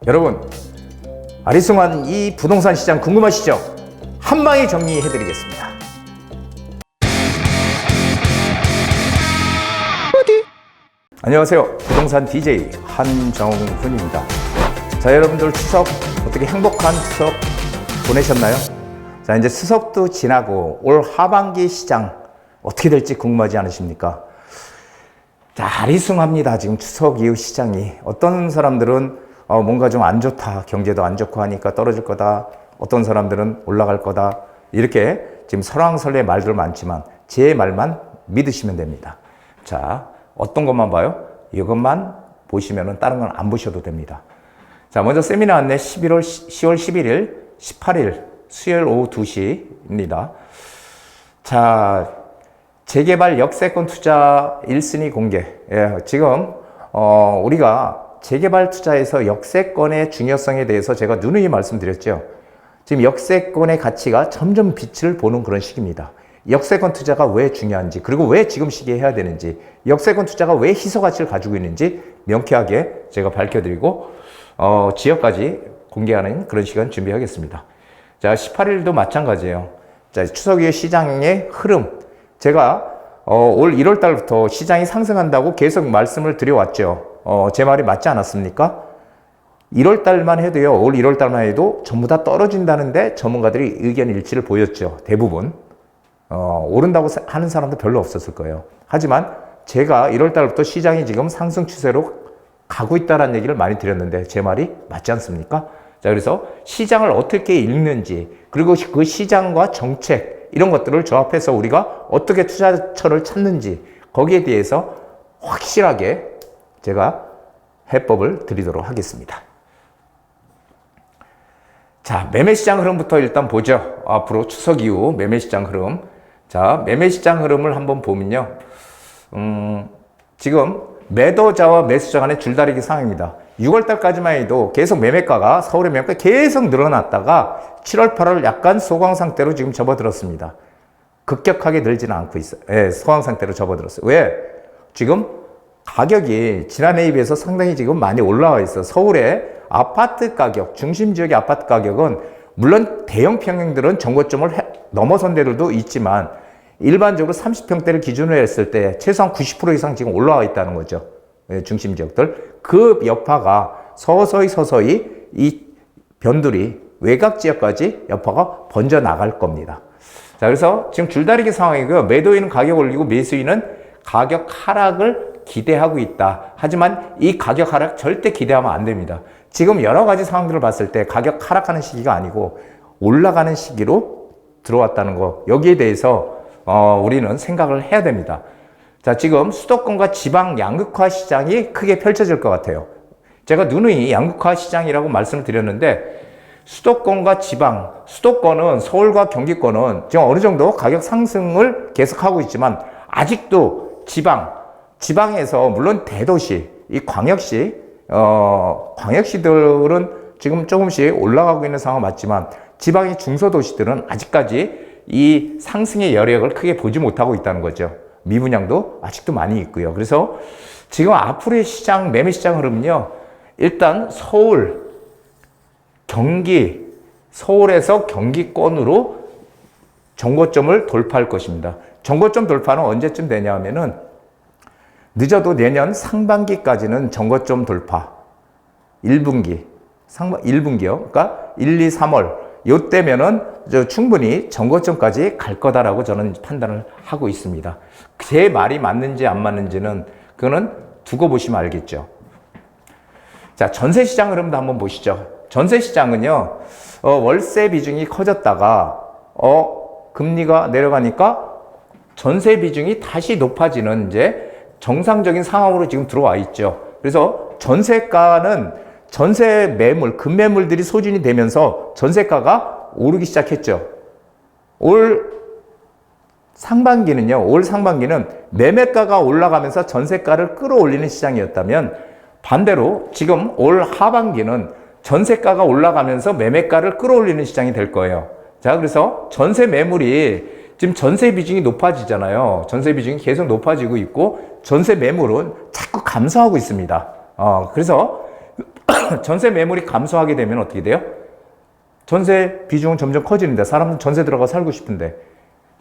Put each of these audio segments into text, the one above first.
여러분, 아리송한 이 부동산 시장 궁금하시죠? 한 방에 정리해 드리겠습니다. 안녕하세요. 부동산 DJ 한정훈입니다. 자, 여러분들 추석 어떻게 행복한 추석 보내셨나요? 자, 이제 추석도 지나고 올 하반기 시장 어떻게 될지 궁금하지 않으십니까? 자, 아리송합니다. 지금 추석 이후 시장이. 어떤 사람들은 뭔가 좀 안 좋다. 경제도 안 좋고 하니까 떨어질 거다. 어떤 사람들은 올라갈 거다. 이렇게 지금 설왕설래 말들 많지만 제 말만 믿으시면 됩니다. 자, 어떤 것만 봐요? 이것만 보시면은 다른 건 안 보셔도 됩니다. 자, 먼저 세미나 안내 10월 11일, 18일 수요일 오후 2시입니다. 자, 재개발 역세권 투자 1순위 공개. 예, 지금 우리가 재개발 투자에서 역세권의 중요성에 대해서 제가 누누이 말씀드렸죠. 지금 역세권의 가치가 점점 빛을 보는 그런 시기입니다. 역세권 투자가 왜 중요한지, 그리고 왜 지금 시기에 해야 되는지, 역세권 투자가 왜 희소 가치를 가지고 있는지 명쾌하게 제가 밝혀드리고 지역까지 공개하는 그런 시간 준비하겠습니다. 자, 18일도 마찬가지예요. 자, 추석 이후 시장의 흐름, 제가 올 1월 달부터 시장이 상승한다고 계속 말씀을 드려왔죠. 제 말이 맞지 않았습니까? 1월 달만 해도요, 올 1월 달만 해도 전부 다 떨어진다는데 전문가들이 의견 일치를 보였죠. 대부분. 오른다고 하는 사람도 별로 없었을 거예요. 하지만 제가 1월 달부터 시장이 지금 상승 추세로 가고 있다는 얘기를 많이 드렸는데 제 말이 맞지 않습니까? 자, 그래서 시장을 어떻게 읽는지, 그리고 그 시장과 정책, 이런 것들을 조합해서 우리가 어떻게 투자처를 찾는지, 거기에 대해서 확실하게 제가 해법을 드리도록 하겠습니다. 자, 매매시장 흐름부터 일단 보죠. 앞으로 추석 이후 매매시장 흐름. 자, 매매시장 흐름을 한번 보면요. 지금 매도자와 매수자 간의 줄다리기 상황입니다. 6월 달까지만 해도 계속 매매가가, 서울의 매매가가 계속 늘어났다가 7월, 8월 약간 소강 상태로 지금 접어들었습니다. 급격하게 늘지는 않고 있어요. 예, 소강 상태로 접어들었어요. 왜? 지금 가격이 지난해에 비해서 상당히 지금 많이 올라와 있어요. 서울의 아파트 가격, 중심 지역의 아파트 가격은 물론 대형 평형들은 정고점을 넘어선 데들도 있지만 일반적으로 30평대를 기준으로 했을 때 최소한 90% 이상 지금 올라와 있다는 거죠. 예, 중심 지역들. 그 여파가 서서히 이 변두리 외곽 지역까지 여파가 번져 나갈 겁니다. 자, 그래서 지금 줄다리기 상황이고요. 매도인은 가격 올리고 매수인은 가격 하락을 기대하고 있다. 하지만 이 가격 하락 절대 기대하면 안 됩니다. 지금 여러 가지 상황들을 봤을 때 가격 하락하는 시기가 아니고 올라가는 시기로 들어왔다는 거, 여기에 대해서 우리는 생각을 해야 됩니다. 자, 지금 수도권과 지방 양극화 시장이 크게 펼쳐질 것 같아요. 제가 누누이 양극화 시장이라고 말씀을 드렸는데 수도권과 지방, 수도권은 서울과 경기권은 지금 어느 정도 가격 상승을 계속하고 있지만 아직도 지방에서 물론 대도시, 이 광역시들은 지금 조금씩 올라가고 있는 상황 맞지만 지방의 중소도시들은 아직까지 이 상승의 여력을 크게 보지 못하고 있다는 거죠. 미분양도 아직도 많이 있고요. 그래서 지금 앞으로의 시장, 매매 시장 흐름은요, 일단 서울, 경기, 서울에서 경기권으로 정고점을 돌파할 것입니다. 정고점 돌파는 언제쯤 되냐 하면은 늦어도 내년 상반기까지는 정고점 돌파. 1분기요. 그러니까 1, 2, 3월. 요때면은 충분히 정고점까지 갈 거다라고 저는 판단을 하고 있습니다. 제 말이 맞는지 안 맞는지는 그거는 두고 보시면 알겠죠. 자, 전세시장 흐름도 한번 보시죠. 전세시장은요, 월세 비중이 커졌다가 금리가 내려가니까 전세 비중이 다시 높아지는 이제 정상적인 상황으로 지금 들어와 있죠. 그래서 전세가는 전세 매물, 급매물들이 소진이 되면서 전세가가 오르기 시작했죠. 올 상반기는 매매가가 올라가면서 전세가를 끌어올리는 시장이었다면 반대로 지금 올 하반기는 전세가가 올라가면서 매매가를 끌어올리는 시장이 될 거예요. 자, 그래서 전세 매물이 지금 전세 비중이 높아지잖아요. 전세 비중이 계속 높아지고 있고 전세 매물은 자꾸 감소하고 있습니다. 그래서 전세 매물이 감소하게 되면 어떻게 돼요? 전세 비중은 점점 커지는데 사람은 전세 들어가 살고 싶은데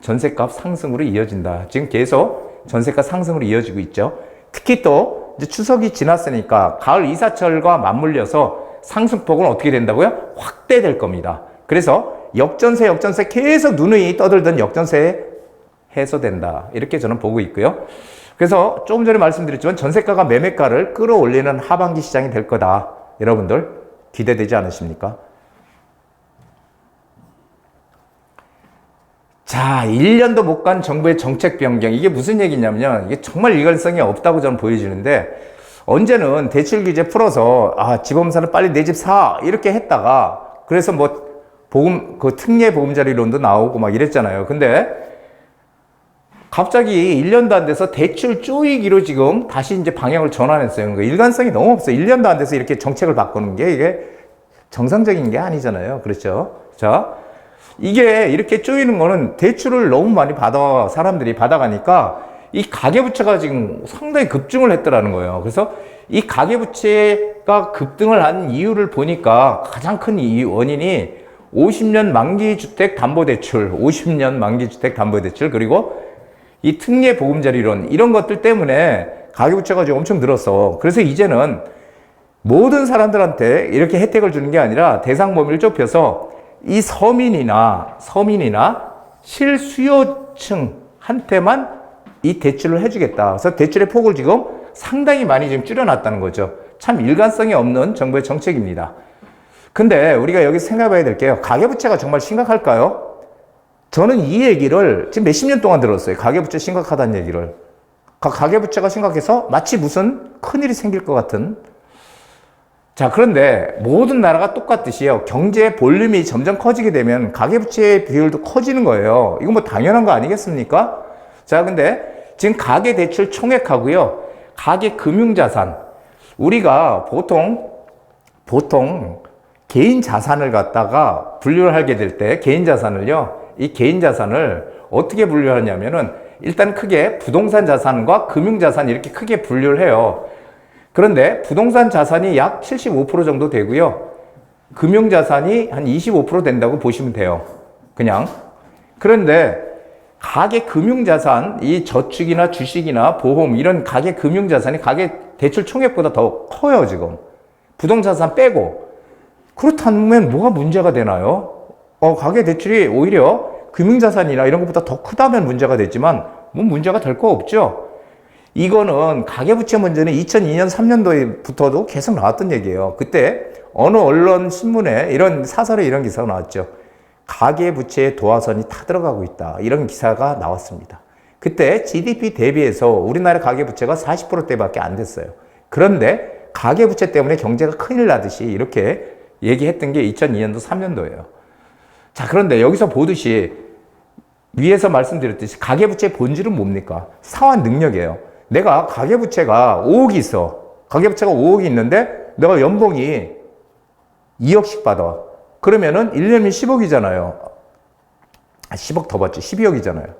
전세값 상승으로 이어진다. 지금 계속 전세값 상승으로 이어지고 있죠. 특히 또 이제 추석이 지났으니까 가을 이사철과 맞물려서 상승폭은 어떻게 된다고요? 확대될 겁니다. 그래서 역전세 계속 누누이 떠들던 역전세 해소된다. 이렇게 저는 보고 있고요. 그래서 조금 전에 말씀드렸지만 전세가가 매매가를 끌어올리는 하반기 시장이 될 거다. 여러분들 기대되지 않으십니까? 자, 1년도 못 간 정부의 정책 변경. 이게 무슨 얘기냐면요. 이게 정말 일관성이 없다고 저는 보여지는데 언제는 대출 규제 풀어서 지범사는 빨리 내 집 사 이렇게 했다가 그래서 뭐 그 특례 보금자리론도 나오고 막 이랬잖아요. 근데 갑자기 1년도 안 돼서 대출 쪼이기로 지금 다시 이제 방향을 전환했어요. 그러니까 일관성이 너무 없어요. 1년도 안 돼서 이렇게 정책을 바꾸는 게 이게 정상적인 게 아니잖아요. 그렇죠? 자, 이게 이렇게 쪼이는 거는 대출을 너무 많이 사람들이 받아가니까 이 가계부채가 지금 상당히 급증을 했더라는 거예요. 그래서 이 가계부채가 급등을 한 이유를 보니까 가장 큰 원인이 50년 만기주택 담보대출, 50년 만기주택 담보대출, 그리고 이 특례 보금자리론, 이런 것들 때문에 가계부채가 지금 엄청 늘었어. 그래서 이제는 모든 사람들한테 이렇게 혜택을 주는 게 아니라 대상 범위를 좁혀서 이 서민이나 실수요층한테만 이 대출을 해주겠다. 그래서 대출의 폭을 지금 상당히 많이 지금 줄여놨다는 거죠. 참 일관성이 없는 정부의 정책입니다. 근데 우리가 여기서 생각해 봐야 될 게요. 가계부채가 정말 심각할까요? 저는 이 얘기를 지금 몇십 년 동안 들었어요. 가계부채 심각하다는 얘기를. 가계부채가 심각해서 마치 무슨 큰일이 생길 것 같은. 자, 그런데 모든 나라가 똑같듯이요. 경제 볼륨이 점점 커지게 되면 가계부채의 비율도 커지는 거예요. 이거 뭐 당연한 거 아니겠습니까? 자, 근데 지금 가계대출 총액하고요. 가계금융자산. 우리가 보통 개인 자산을 갖다가 분류를 하게 될 때 개인 자산을요. 이 개인 자산을 어떻게 분류하냐면은 일단 크게 부동산 자산과 금융 자산 이렇게 크게 분류를 해요. 그런데 부동산 자산이 약 75% 정도 되고요. 금융 자산이 한 25% 된다고 보시면 돼요. 그냥. 그런데 가계 금융 자산, 이 저축이나 주식이나 보험 이런 가계 금융 자산이 가계 대출 총액보다 더 커요, 지금. 부동산 자산 빼고. 그렇다면 뭐가 문제가 되나요? 가계 대출이 오히려 금융자산이나 이런 것보다 더 크다면 문제가 되지만 뭐 문제가 될 거 없죠. 이거는 가계부채 문제는 2002년, 3년도부터도 계속 나왔던 얘기예요. 그때 어느 언론 신문에 이런 사설에 이런 기사가 나왔죠. 가계부채의 도화선이 타들어가고 있다. 이런 기사가 나왔습니다. 그때 GDP 대비해서 우리나라 가계부채가 40%대밖에 안 됐어요. 그런데 가계부채 때문에 경제가 큰일 나듯이 이렇게 얘기했던 게 2002년도, 3년도예요. 자, 그런데 여기서 보듯이 위에서 말씀드렸듯이 가계부채의 본질은 뭡니까? 상환 능력이에요. 내가 가계부채가 5억이 있어. 가계부채가 5억이 있는데 내가 연봉이 2억씩 받아. 그러면은 1년이면 10억이잖아요. 10억 더 받지. 12억이잖아요.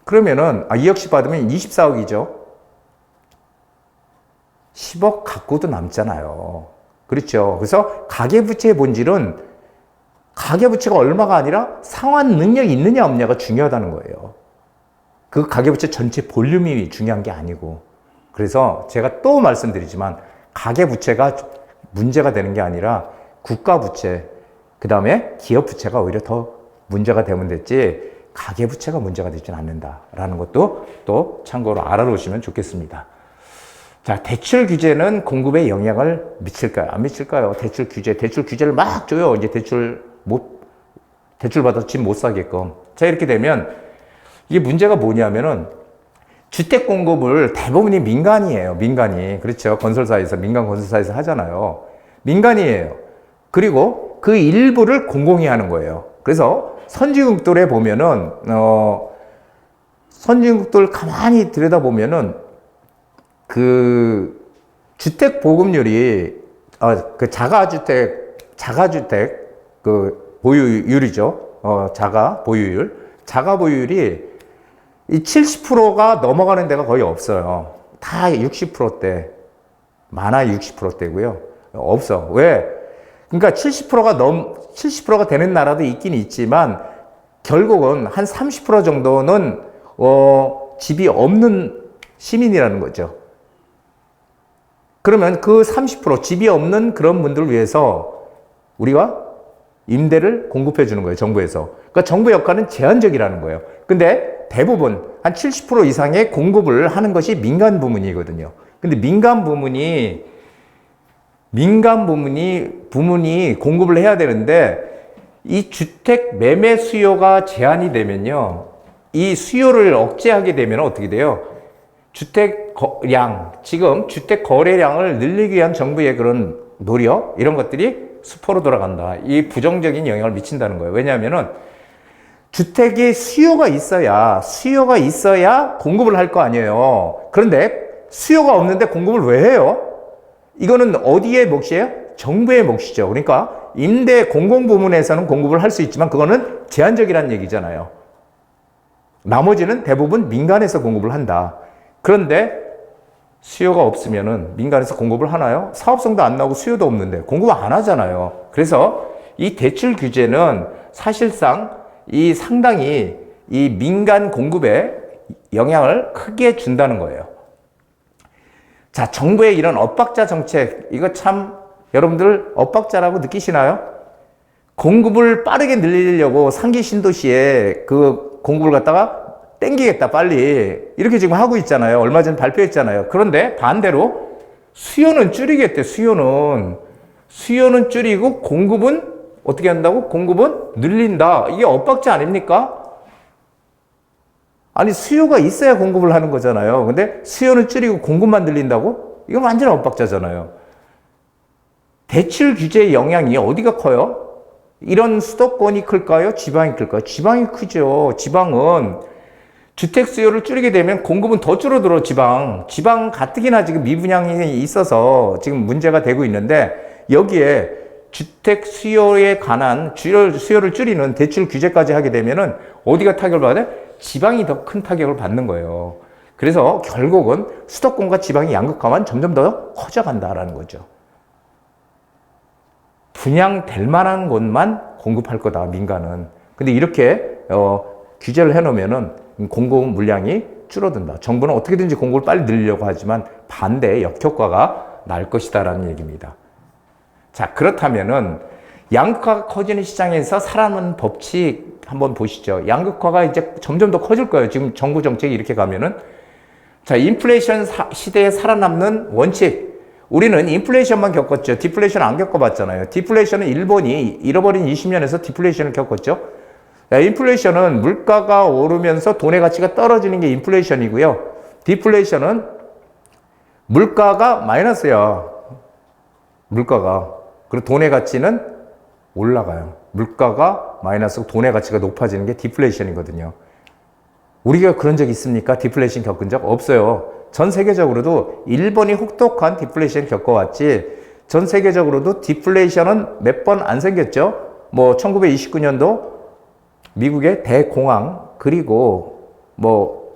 그러면은 2억씩 받으면 24억이죠. 10억 갖고도 남잖아요. 그렇죠. 그래서 가계부채의 본질은 가계부채가 얼마가 아니라 상환 능력이 있느냐 없느냐가 중요하다는 거예요. 그 가계부채 전체 볼륨이 중요한 게 아니고. 그래서 제가 또 말씀드리지만 가계부채가 문제가 되는 게 아니라 국가부채, 그 다음에 기업부채가 오히려 더 문제가 되면 됐지 가계부채가 문제가 되지는 않는다라는 것도 또 참고로 알아놓으시면 좋겠습니다. 자, 대출 규제는 공급에 영향을 미칠까요? 안 미칠까요? 대출 규제를 막 줘요. 이제 대출 받아서 집 못 사게끔. 자, 이렇게 되면 이게 문제가 뭐냐면은 주택 공급을 대부분이 민간이에요. 민간이. 그렇죠. 민간 건설사에서 하잖아요. 민간이에요. 그리고 그 일부를 공공이 하는 거예요. 그래서 선진국들에 보면은, 선진국들 가만히 들여다보면은 그 주택 보급률이, 그 자가주택 그 보유율이죠. 자가 보유율이 이 70%가 넘어가는 데가 거의 없어요. 다 60%대, 많아 60%대고요. 없어. 왜? 그러니까 70%가 되는 나라도 있긴 있지만 결국은 한 30% 정도는 집이 없는 시민이라는 거죠. 그러면 그 30% 집이 없는 그런 분들을 위해서 우리가 임대를 공급해 주는 거예요, 정부에서. 그러니까 정부 역할은 제한적이라는 거예요. 근데 대부분 한 70% 이상의 공급을 하는 것이 민간 부문이거든요. 근데 민간 부문이 공급을 해야 되는데 이 주택 매매 수요가 제한이 되면요. 이 수요를 억제하게 되면 어떻게 돼요? 지금 주택 거래량을 늘리기 위한 정부의 그런 노력, 이런 것들이 수포로 돌아간다. 이 부정적인 영향을 미친다는 거예요. 왜냐하면은 주택이 수요가 있어야 공급을 할 거 아니에요. 그런데 수요가 없는데 공급을 왜 해요? 이거는 어디의 몫이에요? 정부의 몫이죠. 그러니까 임대 공공부문에서는 공급을 할 수 있지만 그거는 제한적이라는 얘기잖아요. 나머지는 대부분 민간에서 공급을 한다. 그런데 수요가 없으면은 민간에서 공급을 하나요? 사업성도 안 나오고 수요도 없는데 공급 안 하잖아요. 그래서 이 대출 규제는 사실상 상당히 이 민간 공급에 영향을 크게 준다는 거예요. 자, 정부의 이런 엇박자 정책, 이거 참 여러분들 엇박자라고 느끼시나요? 공급을 빠르게 늘리려고 상기 신도시에 그 공급을 갖다가 땡기겠다 빨리 이렇게 지금 하고 있잖아요. 얼마 전에 발표했잖아요. 그런데 반대로 수요는 줄이겠대. 수요는 줄이고 공급은 어떻게 한다고? 공급은 늘린다. 이게 엇박자 아닙니까? 아니 수요가 있어야 공급을 하는 거잖아요. 근데 수요는 줄이고 공급만 늘린다고? 이건 완전 엇박자잖아요. 대출 규제의 영향이 어디가 커요? 이런 수도권이 클까요? 지방이 클까요? 지방이 크죠. 지방은 주택 수요를 줄이게 되면 공급은 더 줄어들어. 지방 가뜩이나 지금 미분양이 있어서 지금 문제가 되고 있는데 여기에 주택 수요에 관한 수요를 줄이는 대출 규제까지 하게 되면은 어디가 타격을 받아요? 지방이 더 큰 타격을 받는 거예요. 그래서 결국은 수도권과 지방의 양극화만 점점 더 커져간다라는 거죠. 분양될 만한 곳만 공급할 거다, 민간은. 근데 이렇게 규제를 해놓으면은 공급 물량이 줄어든다. 정부는 어떻게든지 공급을 빨리 늘리려고 하지만 반대의 역효과가 날 것이다라는 얘기입니다. 자, 그렇다면은 양극화가 커지는 시장에서 살아남는 법칙 한번 보시죠. 양극화가 이제 점점 더 커질 거예요. 지금 정부 정책이 이렇게 가면은. 자, 인플레이션 시대에 살아남는 원칙. 우리는 인플레이션만 겪었죠. 디플레이션 안 겪어봤잖아요. 디플레이션은 일본이 잃어버린 20년에서 디플레이션을 겪었죠. 인플레이션은 물가가 오르면서 돈의 가치가 떨어지는 게 인플레이션이고요. 디플레이션은 물가가 마이너스야. 물가가. 그리고 돈의 가치는 올라가요. 물가가 마이너스고 돈의 가치가 높아지는 게 디플레이션이거든요. 우리가 그런 적 있습니까? 디플레이션 겪은 적 없어요. 전 세계적으로도 일본이 혹독한 디플레이션 겪어왔지 전 세계적으로도 디플레이션은 몇 번 안 생겼죠. 뭐 1929년도 미국의 대공황 그리고 뭐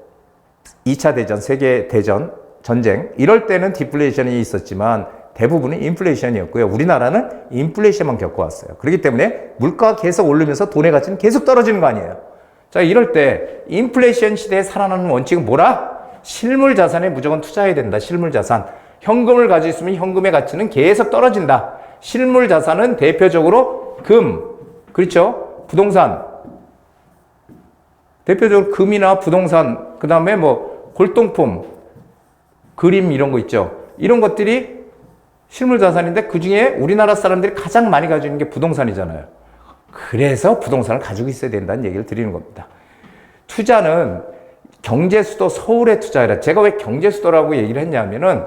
2차 대전, 세계 대전, 전쟁 이럴 때는 디플레이션이 있었지만 대부분은 인플레이션이었고요. 우리나라는 인플레이션만 겪어왔어요. 그렇기 때문에 물가가 계속 오르면서 돈의 가치는 계속 떨어지는 거 아니에요. 자, 이럴 때 인플레이션 시대에 살아남는 원칙은 뭐라? 실물 자산에 무조건 투자해야 된다. 실물 자산. 현금을 가지고 있으면 현금의 가치는 계속 떨어진다. 실물 자산은 대표적으로 금, 그렇죠? 부동산. 대표적으로 금이나 부동산, 그 다음에 뭐 골동품, 그림 이런 거 있죠. 이런 것들이 실물 자산인데 그 중에 우리나라 사람들이 가장 많이 가지고 있는 게 부동산이잖아요. 그래서 부동산을 가지고 있어야 된다는 얘기를 드리는 겁니다. 투자는 경제수도 서울에 투자해라. 제가 왜 경제수도라고 얘기를 했냐면은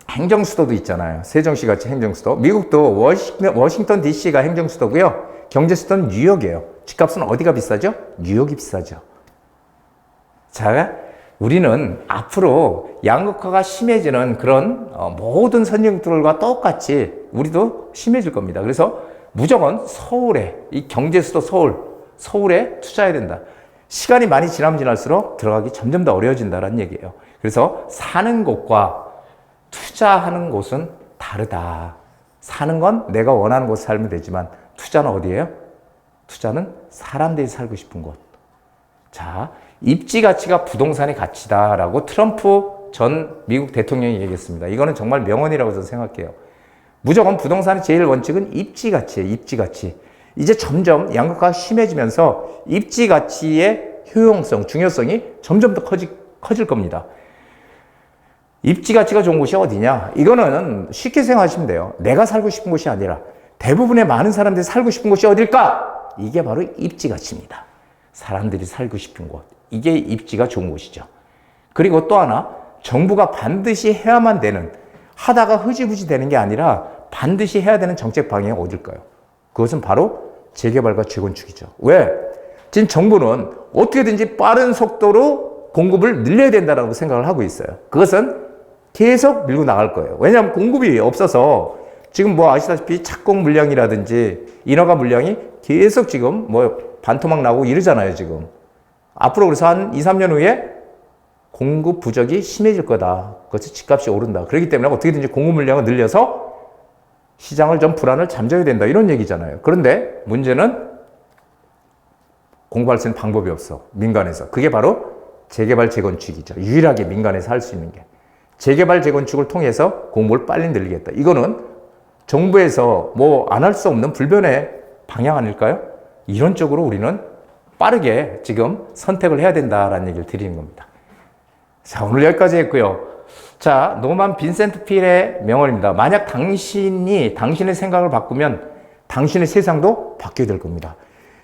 행정수도도 있잖아요. 세종시 같이 행정수도. 미국도 워싱턴 DC가 행정수도고요. 경제수도는 뉴욕이에요. 집값은 어디가 비싸죠? 뉴욕이 비싸죠. 자, 우리는 앞으로 양극화가 심해지는 그런 모든 선진국들과 똑같이 우리도 심해질 겁니다. 그래서 무조건 서울에, 이 경제수도 서울에 투자해야 된다. 시간이 많이 지나면 지날수록 들어가기 점점 더 어려워진다는 얘기예요. 그래서 사는 곳과 투자하는 곳은 다르다. 사는 건 내가 원하는 곳에 살면 되지만 투자는 어디예요? 투자는 사람들이 살고 싶은 곳. 자, 입지 가치가 부동산의 가치다라고 트럼프 전 미국 대통령이 얘기했습니다. 이거는 정말 명언이라고 저는 생각해요. 무조건 부동산의 제일 원칙은 입지 가치예요. 입지 가치. 이제 점점 양극화가 심해지면서 입지 가치의 효용성, 중요성이 점점 더 커질 겁니다. 입지 가치가 좋은 곳이 어디냐? 이거는 쉽게 생각하시면 돼요. 내가 살고 싶은 곳이 아니라 대부분의 많은 사람들이 살고 싶은 곳이 어딜까? 이게 바로 입지 가치입니다. 사람들이 살고 싶은 곳. 이게 입지가 좋은 곳이죠. 그리고 또 하나, 정부가 반드시 해야만 되는, 하다가 흐지부지 되는 게 아니라 반드시 해야 되는 정책 방향이 어딜까요? 그것은 바로 재개발과 재건축이죠. 왜? 지금 정부는 어떻게든지 빠른 속도로 공급을 늘려야 된다고 생각을 하고 있어요. 그것은 계속 밀고 나갈 거예요. 왜냐하면 공급이 없어서 지금 뭐 아시다시피 착공 물량이라든지 인허가 물량이 계속 지금 뭐 반토막 나고 이러잖아요, 지금. 앞으로 그래서 한 2, 3년 후에 공급 부족이 심해질 거다. 그래서 집값이 오른다. 그렇기 때문에 어떻게든지 공급 물량을 늘려서 시장을 좀 불안을 잠재워야 된다. 이런 얘기잖아요. 그런데 문제는 공부할 수 있는 방법이 없어. 민간에서. 그게 바로 재개발, 재건축이죠. 유일하게 민간에서 할 수 있는 게. 재개발, 재건축을 통해서 공급을 빨리 늘리겠다. 이거는 정부에서 뭐 안 할 수 없는 불변의 방향 아닐까요? 이런 쪽으로 우리는 빠르게 지금 선택을 해야 된다라는 얘기를 드리는 겁니다. 자, 오늘 여기까지 했고요. 자, 노만 빈센트 필의 명언입니다. 만약 당신의 생각을 바꾸면 당신의 세상도 바뀌게 될 겁니다.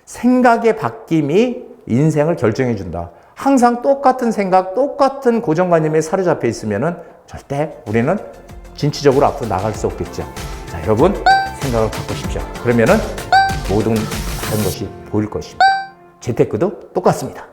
생각의 바뀜이 인생을 결정해 준다. 항상 똑같은 생각, 똑같은 고정관념에 사로잡혀 있으면은 절대 우리는 진취적으로 앞으로 나갈 수 없겠죠. 자, 여러분 생각을 바꾸십시오. 그러면은 모든 다른 것이 보일 것입니다. 재테크도 똑같습니다.